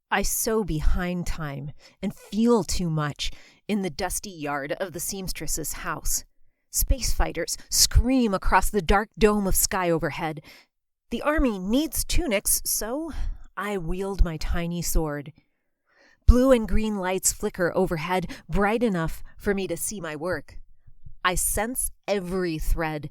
I sew behind time and feel too much in the dusty yard of the seamstress's house. Space fighters scream across the dark dome of sky overhead. The army needs tunics, so I wield my tiny sword. Blue and green lights flicker overhead, bright enough for me to see my work. I sense every thread.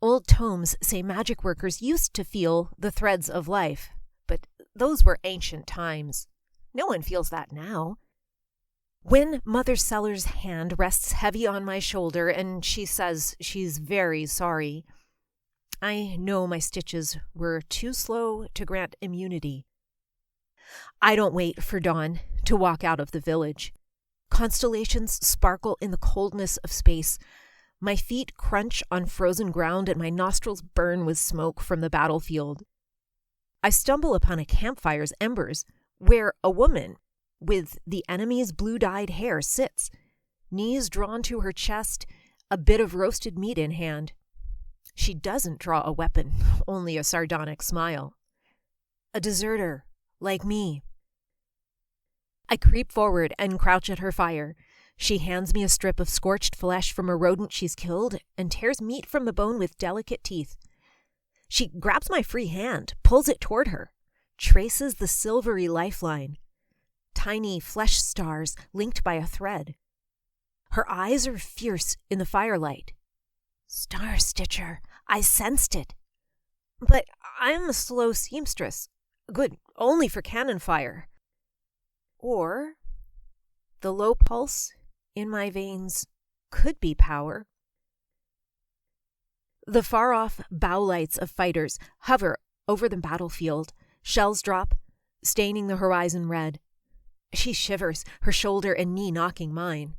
Old tomes say magic workers used to feel the threads of life, but those were ancient times. No one feels that now. When Mother Seller's hand rests heavy on my shoulder and she says she's very sorry, I know my stitches were too slow to grant immunity. I don't wait for dawn to walk out of the village. Constellations sparkle in the coldness of space. My feet crunch on frozen ground and my nostrils burn with smoke from the battlefield. I stumble upon a campfire's embers, where a woman with the enemy's blue-dyed hair sits, knees drawn to her chest, a bit of roasted meat in hand. She doesn't draw a weapon, only a sardonic smile. A deserter, like me. I creep forward and crouch at her fire. She hands me a strip of scorched flesh from a rodent she's killed and tears meat from the bone with delicate teeth. She grabs my free hand, pulls it toward her, traces the silvery lifeline. Tiny flesh stars linked by a thread. Her eyes are fierce in the firelight. Star Stitcher, I sensed it. But I'm a slow seamstress, good only for cannon fire. Or the low pulse in my veins could be power. The far-off bow lights of fighters hover over the battlefield. Shells drop, staining the horizon red. She shivers, her shoulder and knee knocking mine.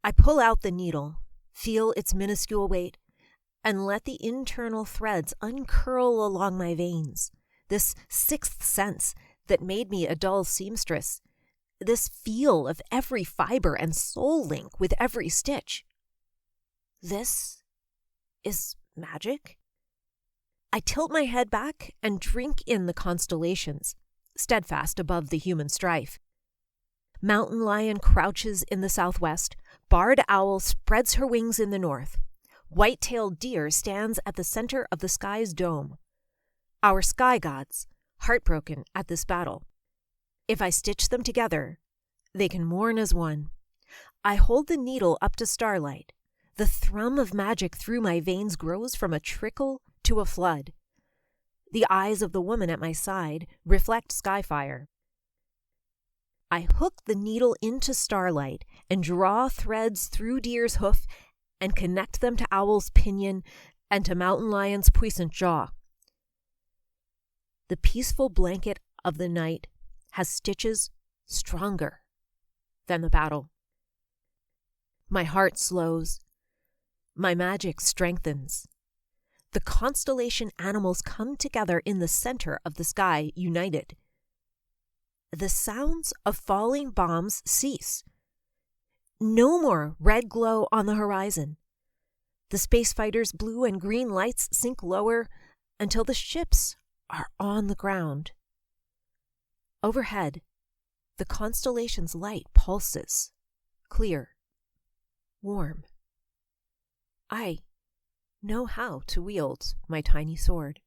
I pull out the needle, feel its minuscule weight, and let the internal threads uncurl along my veins. This sixth sense that made me a dull seamstress. This feel of every fiber and soul link with every stitch. This is magic? I tilt my head back and drink in the constellations, steadfast above the human strife. Mountain lion crouches in the southwest. Barred owl spreads her wings in the north. White-tailed deer stands at the center of the sky's dome. Our sky gods, heartbroken at this battle. If I stitch them together, they can mourn as one. I hold the needle up to starlight. The thrum of magic through my veins grows from a trickle to a flood. The eyes of the woman at my side reflect skyfire. I hook the needle into starlight and draw threads through deer's hoof and connect them to owl's pinion and to mountain lion's puissant jaw. The peaceful blanket of the night has stitches stronger than the battle. My heart slows. My magic strengthens. The constellation animals come together in the center of the sky, united. The sounds of falling bombs cease. No more red glow on the horizon. The space fighters' blue and green lights sink lower until the ships are on the ground. Overhead, the constellation's light pulses, clear, warm. I know how to wield my tiny sword.